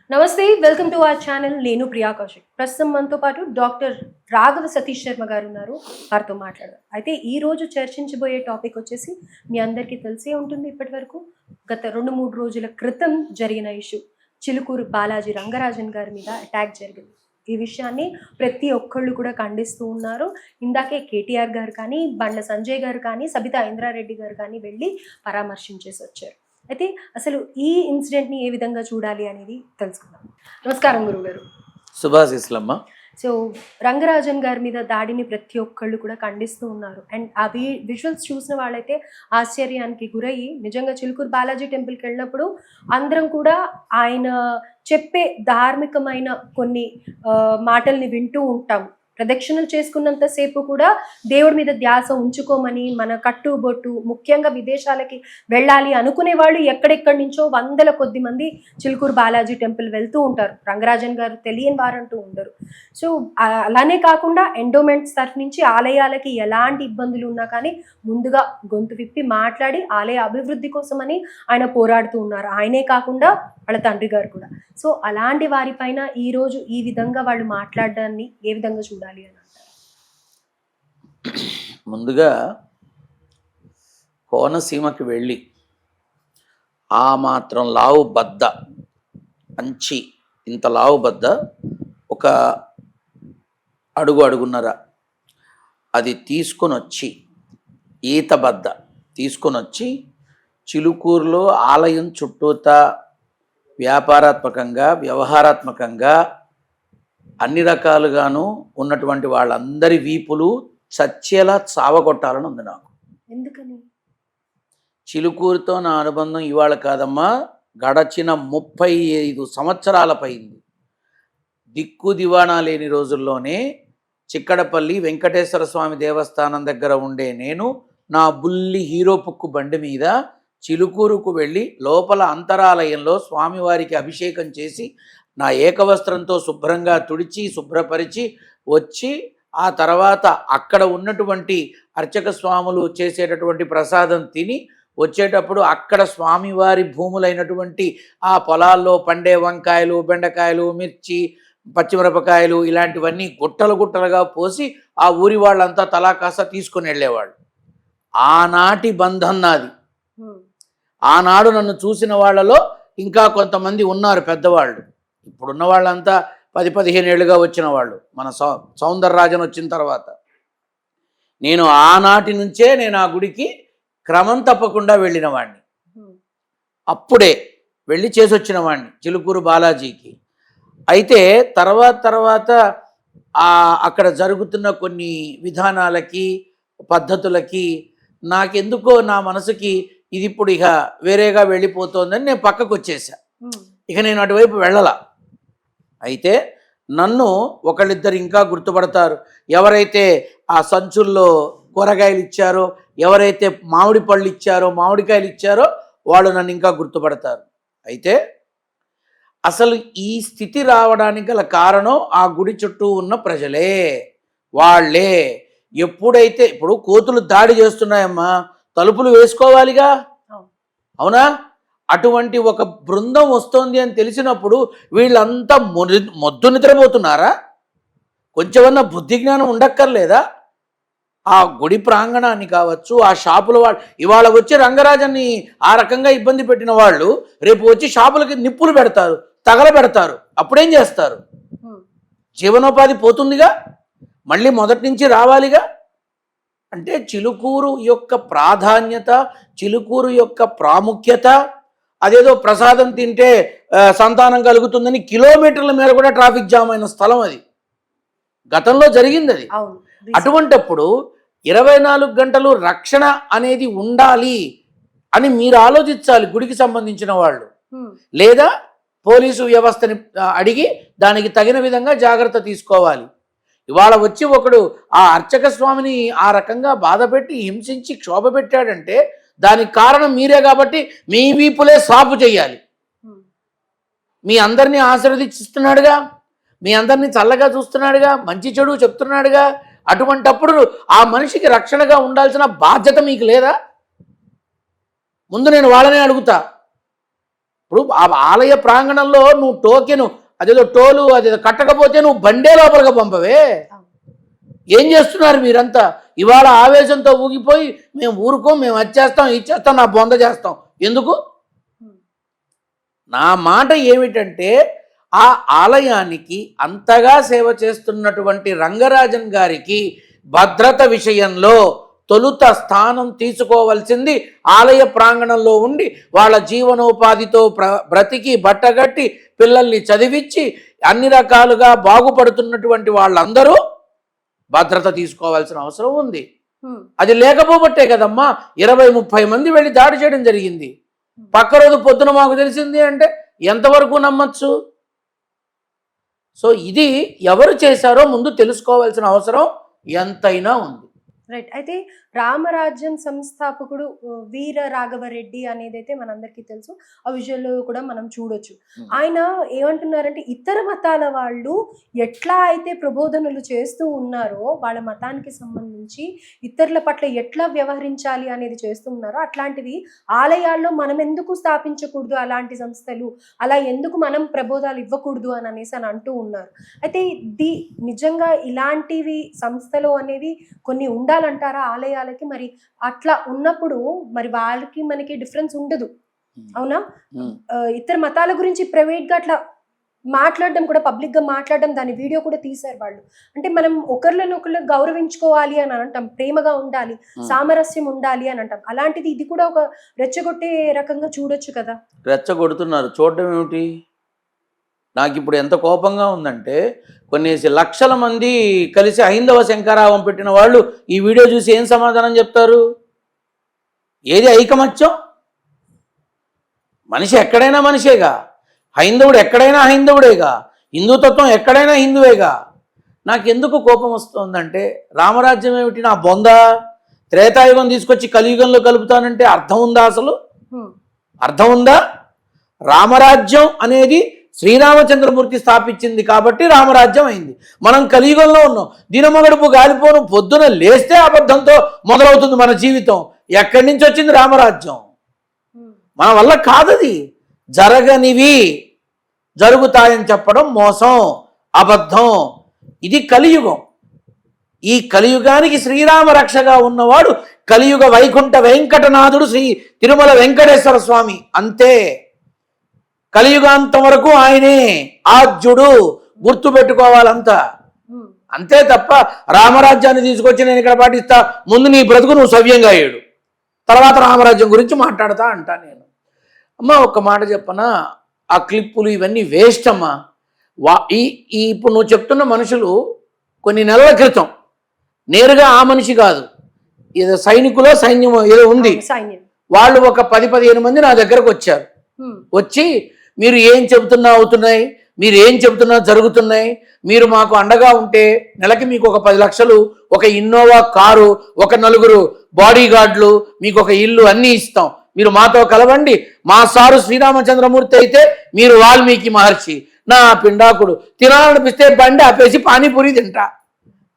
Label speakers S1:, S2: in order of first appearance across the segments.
S1: నమస్తే, welcome to our channel. నేను ప్రియా కౌశిక్. ప్రస్తుతం మనతో పాటు డాక్టర్ రాఘవ సతీష్ శర్మ గారు ఉన్నారు. వారితో మాట్లాడదాం. అయితే ఈ రోజు చర్చించబోయే టాపిక్ వచ్చేసి మీ అందరికీ తెలిసే ఉంటుంది. ఇప్పటి వరకు గత 2-3 రోజుల క్రితం జరిగిన ఇష్యూ, చిలుకూరు బాలాజీ రంగరాజన్ గారి మీద అటాక్ జరిగింది. ఈ విషయాన్ని ప్రతి ఒక్కళ్ళు కూడా ఖండిస్తూ ఉన్నారు. ఇందాకే కేటీఆర్ గారు కానీ, బండ్ల సంజయ్ గారు కానీ, సబితా ఇంద్రారెడ్డి గారు కానీ వెళ్ళి పరామర్శించేసి వచ్చారు. అయితే అసలు ఈ ఇన్సిడెంట్ని ఏ విధంగా చూడాలి అనేది తెలుసుకుందాం. నమస్కారం గురుగారు.
S2: శుభాశీస్సులమ్మ.
S1: సో రంగరాజన్ గారి మీద దాడిని ప్రతి ఒక్కళ్ళు కూడా ఖండిస్తూ ఉన్నారు. అండ్ ఆ విజువల్స్ చూసిన వాళ్ళైతే ఆశ్చర్యానికి గురయ్యి, నిజంగా చిలుకూరు బాలాజీ టెంపుల్కి వెళ్ళినప్పుడు అందరం కూడా ఆయన చెప్పే ధార్మికమైన కొన్ని మాటల్ని వింటూ ఉంటాం. ప్రదక్షిణలు చేసుకున్నంతసేపు కూడా దేవుడి మీద ధ్యాస ఉంచుకోమని, మన కట్టుబొట్టు, ముఖ్యంగా విదేశాలకి వెళ్ళాలి అనుకునే వాళ్ళు ఎక్కడెక్కడి నుంచో వందల కొద్ది మంది చిలుకూరు బాలాజీ టెంపుల్ వెళ్తూ ఉంటారు. రంగరాజన్ గారు తెలియని వారంటూ ఉండరు. సో అలానే కాకుండా ఎండోమెంట్స్ తరఫు నుంచి ఆలయాలకి ఎలాంటి ఇబ్బందులు ఉన్నా కానీ ముందుగా గొంతు విప్పి మాట్లాడి ఆలయ అభివృద్ధి కోసమని ఆయన పోరాడుతూ ఉన్నారు. ఆయనే కాకుండా వాళ్ళ తండ్రి గారు కూడా. సో అలాంటి వారిపైన ఈరోజు ఈ విధంగా వాళ్ళు మాట్లాడడాన్ని ఏ విధంగా చూడాలి అని అంటారు?
S2: ముందుగా కోనసీమకి వెళ్ళి ఆ మాత్రం లావు బద్ద, అంచి ఇంత లావు బద్ద, ఒక అడుగున్నర అది తీసుకొని వచ్చి, ఈత బద్ద తీసుకొని వచ్చి చిలుకూరులో ఆలయం చుట్టూతా వ్యాపారాత్మకంగా, వ్యవహారాత్మకంగా అన్ని రకాలుగాను ఉన్నటువంటి వాళ్ళందరి వీపులు చచ్చేలా చావగొట్టాలని ఉంది నాకు.
S1: ఎందుకని?
S2: చిలుకూరుతో నా అనుబంధం ఇవాళ కాదమ్మా, గడచిన 35 సంవత్సరాలపైంది. దిక్కు దివాణా లేని రోజుల్లోనే చిక్కడపల్లి వెంకటేశ్వర స్వామి దేవస్థానం దగ్గర ఉండే నేను నా బుల్లి హీరో పుక్కు బండి మీద చిలుకూరుకు వెళ్ళి లోపల అంతరాలయంలో స్వామివారికి అభిషేకం చేసి నా ఏకవస్త్రంతో శుభ్రంగా తుడిచి శుభ్రపరిచి వచ్చి, ఆ తర్వాత అక్కడ ఉన్నటువంటి అర్చక స్వాములు చేసేటటువంటి ప్రసాదం తిని వచ్చేటప్పుడు అక్కడ స్వామివారి భూములైనటువంటి ఆ పొలాల్లో పండే వంకాయలు, బెండకాయలు, మిర్చి, పచ్చిమిరపకాయలు ఇలాంటివన్నీ గుట్టలుగా పోసి ఆ ఊరి వాళ్ళంతా తలా కాస్త తీసుకుని వెళ్ళేవాళ్ళు. ఆనాటి బంధం నాది. ఆనాడు నన్ను చూసిన వాళ్ళలో ఇంకా కొంతమంది ఉన్నారు పెద్దవాళ్ళు. ఇప్పుడున్న వాళ్ళంతా 10-15 ఏళ్ళుగా వచ్చిన వాళ్ళు. మన సౌందరరాజన్ వచ్చిన తర్వాత నేను ఆనాటి నుంచే నేను ఆ గుడికి క్రమం తప్పకుండా వెళ్ళిన వాడిని. అప్పుడే వెళ్ళి చేసి వచ్చిన వాడిని చిలుకూరు బాలాజీకి. అయితే తర్వాత అక్కడ జరుగుతున్న కొన్ని విధానాలకి, పద్ధతులకి నాకెందుకో నా మనసుకి ఇది ఇప్పుడు ఇక వేరేగా వెళ్ళిపోతోందని నేను పక్కకు వచ్చేసా. ఇక నేను అటువైపు వెళ్ళలా. అయితే నన్ను ఒకళ్ళిద్దరు ఇంకా గుర్తుపడతారు. ఎవరైతే ఆ సంచుల్లో కూరగాయలు ఇచ్చారో, ఎవరైతే మామిడి పళ్ళు ఇచ్చారో, మామిడికాయలు ఇచ్చారో వాళ్ళు నన్ను ఇంకా గుర్తుపడతారు. అయితే అసలు ఈ స్థితి రావడానికి గల కారణం ఆ గుడి చుట్టూ ఉన్న ప్రజలే, వాళ్ళే. ఎప్పుడైతే ఇప్పుడు కోతులు దాడి చేస్తున్నాయమ్మా, తలుపులు వేసుకోవాలిగా, అవునా? అటువంటి ఒక బృందం వస్తోంది అని తెలిసినప్పుడు వీళ్ళంతా మొద్దు నిద్రపోతున్నారా? కొంచెమన్నా బుద్ధి జ్ఞానం ఉండక్కర్లేదా? ఆ గుడి ప్రాంగణాన్ని కావచ్చు, ఆ షాపుల వాళ్ళు ఇవాళ వచ్చి రంగరాజన్ని ఆ రకంగా ఇబ్బంది పెట్టిన వాళ్ళు రేపు వచ్చి షాపులకి నిప్పులు పెడతారు, తగలబెడతారు. అప్పుడేం చేస్తారు? జీవనోపాధి పోతుందిగా, మళ్ళీ మొదటి నుంచి రావాలిగా. అంటే చిలుకూరు యొక్క ప్రాధాన్యత, చిలుకూరు యొక్క ప్రాముఖ్యత, అదేదో ప్రసాదం తింటే సంతానం కలుగుతుందని కిలోమీటర్ల మేర కూడా ట్రాఫిక్ జామ్ అయిన స్థలం అది. గతంలో జరిగింది అది. అటువంటప్పుడు 24 గంటలు రక్షణ అనేది ఉండాలి అని మీరు ఆలోచించాలి గుడికి సంబంధించిన వాళ్ళు. లేదా పోలీసు వ్యవస్థని అడిగి దానికి తగిన విధంగా జాగ్రత్త తీసుకోవాలి. ఇవాళ వచ్చి ఒకడు ఆ అర్చక స్వామిని ఆ రకంగా బాధపెట్టి హింసించి క్షోభ పెట్టాడంటే దానికి కారణం మీరే కాబట్టి మీ వీపులే సాపు చేయాలి. మీ అందరినీ ఆశీర్వదిస్తున్నాడుగా, మీ అందరినీ చల్లగా చూస్తున్నాడుగా, మంచి చెడు చెప్తున్నాడుగా. అటువంటప్పుడు ఆ మనిషికి రక్షణగా ఉండాల్సిన బాధ్యత మీకు లేదా? ముందు నేను వాళ్ళనే అడుగుతా. ఇప్పుడు ఆ ఆలయ ప్రాంగణంలో నువ్వు టోకెను అదేదో టోలు అదేదో కట్టకపోతే నువ్వు బండే లోపలికి పంపవే. ఏం చేస్తున్నారు మీరంతా? ఇవాళ ఆవేశంతో ఊగిపోయి మేము ఊరుకోం, మేము వచ్చేస్తాం ఇచ్చేస్తాం, నా బొంద చేస్తాం. ఎందుకు? నా మాట ఏమిటంటే ఆ ఆలయానికి అంతగా సేవ చేస్తున్నటువంటి రంగరాజన్ గారికి భద్రత విషయంలో తొలుత స్థానం తీసుకోవాల్సింది ఆలయ ప్రాంగణంలో ఉండి వాళ్ళ జీవనోపాధితో బ్రతికి బట్టగట్టి పిల్లల్ని చదివించి అన్ని రకాలుగా బాగుపడుతున్నటువంటి వాళ్ళందరూ భద్రత తీసుకోవాల్సిన అవసరం ఉంది. అది లేకపోబట్టే కదమ్మా 20-30 మంది వెళ్ళి దాడి చేయడం జరిగింది. పక్క రోజు పొద్దున మాకు తెలిసింది అంటే ఎంతవరకు నమ్మచ్చు? సో ఇది ఎవరు చేశారో ముందు తెలుసుకోవాల్సిన అవసరం ఎంతైనా ఉంది.
S1: రైట్. అయితే రామరాజ్యం సంస్థాపకుడు వీర రాఘవరెడ్డి అనేది అయితే మనందరికీ తెలుసు. ఆ విజువల్ కూడా మనం చూడొచ్చు. ఆయన ఏమంటున్నారంటే ఇతర మతాల వాళ్ళు ఎట్లా అయితే ప్రబోధనలు చేస్తూ ఉన్నారో వాళ్ళ మతానికి సంబంధించి ఇతరుల పట్ల ఎట్లా వ్యవహరించాలి అనేది చేస్తూ ఉన్నారో అట్లాంటివి ఆలయాల్లో మనం ఎందుకు స్థాపించకూడదు, అలాంటి సంస్థలు అలా ఎందుకు మనం ప్రబోధాలు ఇవ్వకూడదు అని అనేసి అని అంటూ ఉన్నారు. అయితే నిజంగా ఇలాంటివి సంస్థలు అనేవి కొన్ని ఉండాలంటారా ఆలయాలకి? మరి అట్లా ఉన్నప్పుడు మరి వాళ్ళకి మనకి డిఫరెన్స్ ఉండదు, అవునా? ఇతర మతాల గురించి ప్రైవేట్ గా అట్లా మాట్లాడడం కూడా, పబ్లిక్ గా మాట్లాడడం, దాని వీడియో కూడా తీశారు వాళ్ళు. అంటే మనం ఒకరిని గౌరవించుకోవాలి అని అంటాం, ప్రేమగా ఉండాలి, సామరస్యం ఉండాలి అని అంటాం. అలాంటిది ఇది కూడా ఒక రెచ్చగొట్టే రకంగా చూడొచ్చు కదా.
S2: రెచ్చగొడుతున్నారు, చూడడం ఏమిటి? నాకు ఇప్పుడు ఎంత కోపంగా ఉందంటే కొన్ని లక్షల మంది కలిసి హైందవ శంకరావం పెట్టిన వాళ్ళు ఈ వీడియో చూసి ఏం సమాధానం చెప్తారు? ఏది ఐకమత్యం? మనిషి ఎక్కడైనా మనిషేగా, హైందవుడు ఎక్కడైనా హైందవుడేగా, హిందూతత్వం ఎక్కడైనా హిందువేగా. నాకెందుకు కోపం వస్తుందంటే రామరాజ్యం ఏమిటి నా బొంద? త్రేతాయుగం తీసుకొచ్చి కలియుగంలో కలుపుతానంటే అర్థం ఉందా? అసలు అర్థం ఉందా? రామరాజ్యం అనేది శ్రీరామచంద్రమూర్తి స్థాపించింది కాబట్టి రామరాజ్యం అయింది. మనం కలియుగంలో ఉన్నాం. దినమగడుపు గాలిపోను, పొద్దున లేస్తే అబద్ధంతో మొదలవుతుంది మన జీవితం. ఎక్కడి నుంచి వచ్చింది రామరాజ్యం? మన వల్ల కాదది. జరగనివి జరుగుతాయని చెప్పడం మోసం, అబద్ధం. ఇది కలియుగం. ఈ కలియుగానికి శ్రీరామ రక్షగా ఉన్నవాడు కలియుగ వైకుంఠ వెంకటనాథుడు శ్రీ తిరుమల వెంకటేశ్వర స్వామి. అంతే. కలియుగాంతం వరకు ఆయనే ఆద్యుడు, గుర్తు పెట్టుకోవాలంతా. అంతే తప్ప రామరాజ్యాన్ని తీసుకొచ్చి నేను ఇక్కడ పాటిస్తా, ముందు నీ బ్రతుకు నువ్వు సవ్యంగా అయ్యాడు, తర్వాత రామరాజ్యం గురించి మాట్లాడతా అంటా నేను. అమ్మ ఒక్క మాట చెప్పనా, ఆ క్లిప్పులు ఇవన్నీ వేస్ట్ అమ్మా. ఇప్పుడు నువ్వు చెప్తున్న మనుషులు కొన్ని నెలల క్రితం నేరుగా ఆ మనిషి కాదు, ఏదో సైనికులో సైన్యమో ఏదో ఉంది, వాళ్ళు ఒక 10-15 మంది నా దగ్గరకు వచ్చారు. వచ్చి మీరు ఏం చెబుతున్నా అవుతున్నాయి, మీరు ఏం చెబుతున్నా జరుగుతున్నాయి, మీరు మాకు అండగా ఉంటే నెలకి మీకు ఒక 10 లక్షలు, ఒక ఇన్నోవా కారు, ఒక 4 బాడీ గార్డులు, మీకు ఒక ఇల్లు అన్నీ ఇస్తాం, మీరు మాతో కలవండి. మా సారు శ్రీరామచంద్రమూర్తి అయితే మీరు వాల్మీకి మహర్షి. నా పిండాకుడు తినాలనిపిస్తే బండి ఆపేసి పానీపూరి తింటా,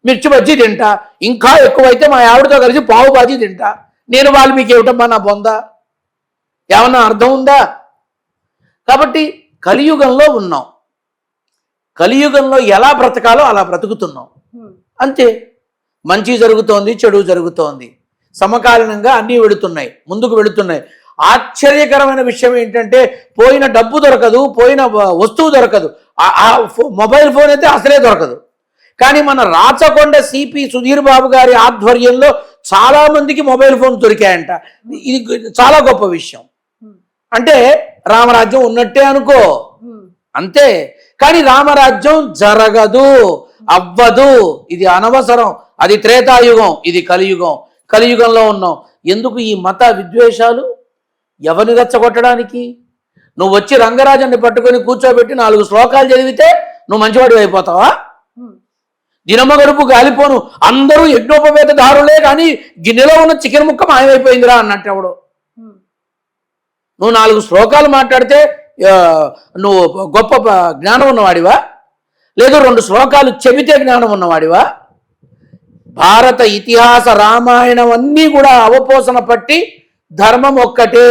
S2: మిర్చి బజ్జీ తింటా, ఇంకా ఎక్కువైతే మా ఆవిడతో కలిసి పావు బాజీ తింటా. నేను వాల్మీకి ఏమిటమ్మా నా బొంద? ఏమన్నా అర్థం ఉందా? కాబట్టి కలియుగంలో ఉన్నాం. కలియుగంలో ఎలా బ్రతకాలో అలా బ్రతుకుతున్నాం. అంతే. మంచి జరుగుతోంది, చెడు జరుగుతోంది, సమకాలీనంగా అన్నీ వెళుతున్నాయి, ముందుకు వెళుతున్నాయి. ఆశ్చర్యకరమైన విషయం ఏంటంటే పోయిన డబ్బు దొరకదు, పోయిన వస్తువు దొరకదు, మొబైల్ ఫోన్ అయితే అసలే దొరకదు. కానీ మన రాచకొండ సిపి సుధీర్ బాబు గారి ఆధ్వర్యంలో చాలా మందికి మొబైల్ ఫోన్ దొరికాయంట. ఇది చాలా గొప్ప విషయం. అంటే రామరాజ్యం ఉన్నట్టే అనుకో, అంతే. కానీ రామరాజ్యం జరగదు, అవ్వదు. ఇది అనవసరం. అది త్రేతాయుగం, ఇది కలియుగం. కలియుగంలో ఉన్నాం. ఎందుకు ఈ మత విద్వేషాలు? ఎవరిని రెచ్చగొట్టడానికి? నువ్వు వచ్చి రంగరాజన్ని పట్టుకొని కూర్చోబెట్టి 4 శ్లోకాలు చదివితే నువ్వు మంచివాడివి అయిపోతావా? దినమ గడుపు గాలిపోను, అందరూ యజ్ఞోపవేత దారులే, కానీ గిన్నెలో ఉన్న చికెన్ ముక్క మాయమైపోయిందిరా అన్నట్టు ఎవడో. నువ్వు 4 శ్లోకాలు మాట్లాడితే నువ్వు గొప్ప జ్ఞానం ఉన్నవాడివా? లేదు 2 శ్లోకాలు చెబితే జ్ఞానం ఉన్నవాడివా? భారత ఇతిహాస రామాయణం అన్నీ కూడా అవపోసన పట్టి ధర్మం ఒక్కటే,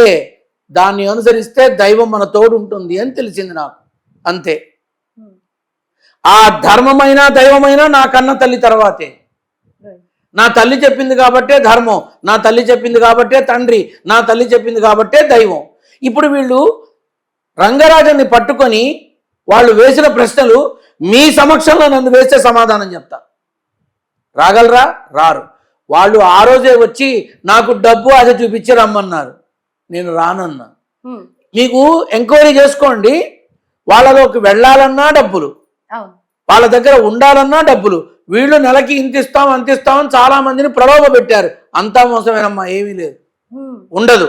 S2: దాన్ని అనుసరిస్తే దైవం మన తోడు ఉంటుంది అని తెలిసింది నాకు, అంతే. ఆ ధర్మమైన దైవమైన నా కన్న తల్లి తర్వాతే. నా తల్లి చెప్పింది కాబట్టే ధర్మం, నా తల్లి చెప్పింది కాబట్టే తండ్రి, నా తల్లి చెప్పింది కాబట్టే దైవం. ఇప్పుడు వీళ్ళు రంగరాజన్ని పట్టుకొని వాళ్ళు వేసిన ప్రశ్నలు మీ సమక్షంలో నన్ను వేస్తే సమాధానం చెప్తా. రాగలరా? రారు. వాళ్ళు ఆ రోజే వచ్చి నాకు డబ్బు అది చూపించి రమ్మన్నారు, నేను రానన్నా. మీకు ఎంక్వైరీ చేసుకోండి, వాళ్ళలోకి వెళ్ళాలన్నా డబ్బులు, వాళ్ళ దగ్గర ఉండాలన్నా డబ్బులు. వీళ్ళు నెలకి ఇంత ఇస్తాం అంత ఇస్తామని చాలా మందిని ప్రలోభ పెట్టారు. అంతా మోసమేనమ్మా, ఏమీ లేదు, ఉండదు.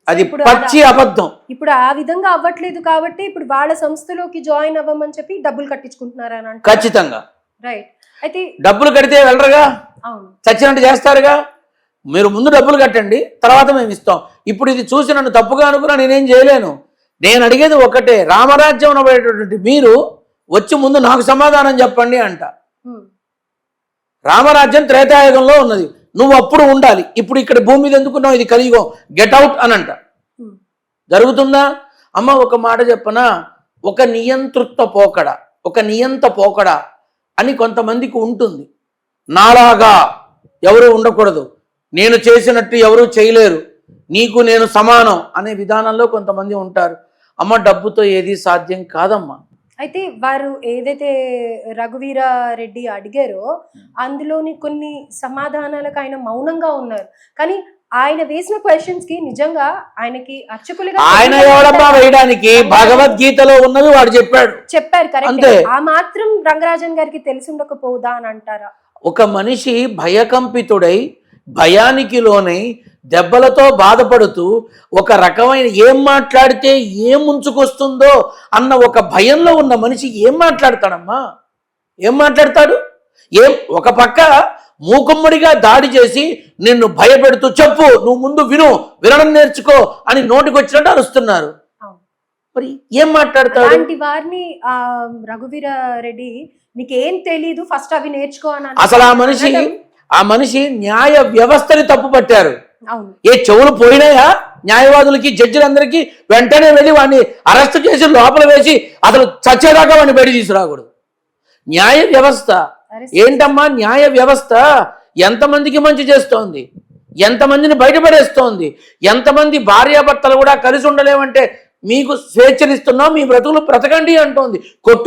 S2: అది పచ్చి అబద్ధం.
S1: ఇప్పుడు ఆ విధంగా అవ్వట్లేదు కాబట్టి ఇప్పుడు వాళ్ళ సంస్థలోకి జాయిన్ అవ్వమని చెప్పి డబ్బులు కట్టించుకుంటున్నారా?
S2: ఖచ్చితంగా.
S1: రైట్. అయితే
S2: డబ్బులు కడితే వెళ్ళరుగా, చచ్చినట్టు చేస్తారుగా. మీరు ముందు డబ్బులు కట్టండి, తర్వాత మేము ఇస్తాం. ఇప్పుడు ఇది చూసి నన్ను తప్పుగా అనుకున్నా నేనేం చేయలేను. నేను అడిగేది ఒకటే, రామరాజ్యం అనబడేటటువంటి మీరు వచ్చి ముందు నాకు సమాధానం చెప్పండి అంట. రామరాజ్యం త్రేతాయుగంలో ఉన్నది, నువ్వు అప్పుడు ఉండాలి. ఇప్పుడు ఇక్కడ భూమి మీద ఎందుకున్నావు, ఇది కలియుగం, గెట్ అవుట్ అని అంట. జరుగుతుందా? అమ్మ ఒక మాట చెప్పనా, ఒక నియంతృత్వ పోకడ, ఒక నియంత పోకడ అని కొంతమందికి ఉంటుంది. నాలాగా ఎవరు ఉండకూడదు, నేను చేసినట్టు ఎవరు చేయలేరు, నీకు నేను సమానం అనే విధానంలో కొంతమంది ఉంటారు. అమ్మ డబ్బుతో ఏది సాధ్యం కాదమ్మా.
S1: అయితే వారు ఏదైతే రఘువీరారెడ్డి అడిగారో అందులోని కొన్ని సమాధానాలకు ఆయన మౌనంగా ఉన్నారు. కానీ ఆయన వేసిన క్వశ్చన్స్ కి నిజంగా ఆయనకి అర్చకులుగా
S2: ఆయన ఎవడమ్మా వేయడానికి, భగవద్గీతలో ఉన్నవి వాడు చెప్పారు
S1: కరెక్ట్. ఆ మాత్రం రంగరాజన్ గారికి తెలిసి ఉండకపోదా అని అంటారా?
S2: ఒక మనిషి భయకంపితుడై భయానికి లోనై దెబ్బలతో బాధపడుతూ ఒక రకమైన ఏం మాట్లాడితే ఏం ముంచుకొస్తుందో అన్న ఒక భయంలో ఉన్న మనిషి ఏం మాట్లాడతాడమ్మా? ఏం మాట్లాడతాడు? ఒక పక్క మూకుమ్మడిగా దాడి చేసి నిన్ను భయపెడుతూ చెప్పు, నువ్వు ముందు వినడం నేర్చుకో అని నోటికి వచ్చినట్టు అరుస్తున్నారు. మరి ఏం మాట్లాడతాడు?
S1: అలాంటి వారిని రఘువీరారెడ్డి నీకేం తెలీదు, ఫస్ట్ అవి నేర్చుకో అని
S2: అసలు ఆ మనిషి న్యాయ వ్యవస్థని తప్పు పట్టారు. ఏ చెవులు పోయినాయా న్యాయవాదులకి, జడ్జిలందరికీ? వెంటనే వెళ్ళి వాడిని అరెస్ట్ చేసి లోపల వేసి అసలు చచ్చేదాకా వాడిని బయట తీసుకురాకూడదు. న్యాయ వ్యవస్థ ఏంటమ్మా? న్యాయ వ్యవస్థ ఎంతమందికి మంచి చేస్తోంది, ఎంతమందిని బయటపడేస్తోంది, ఎంతమంది భార్యాభర్తలు కూడా కలిసి ఉండలేమంటే మీకు స్వేచ్ఛనిస్తున్నాం, మీ బ్రతుకులు బ్రతకండి అంటోంది. కొట్టు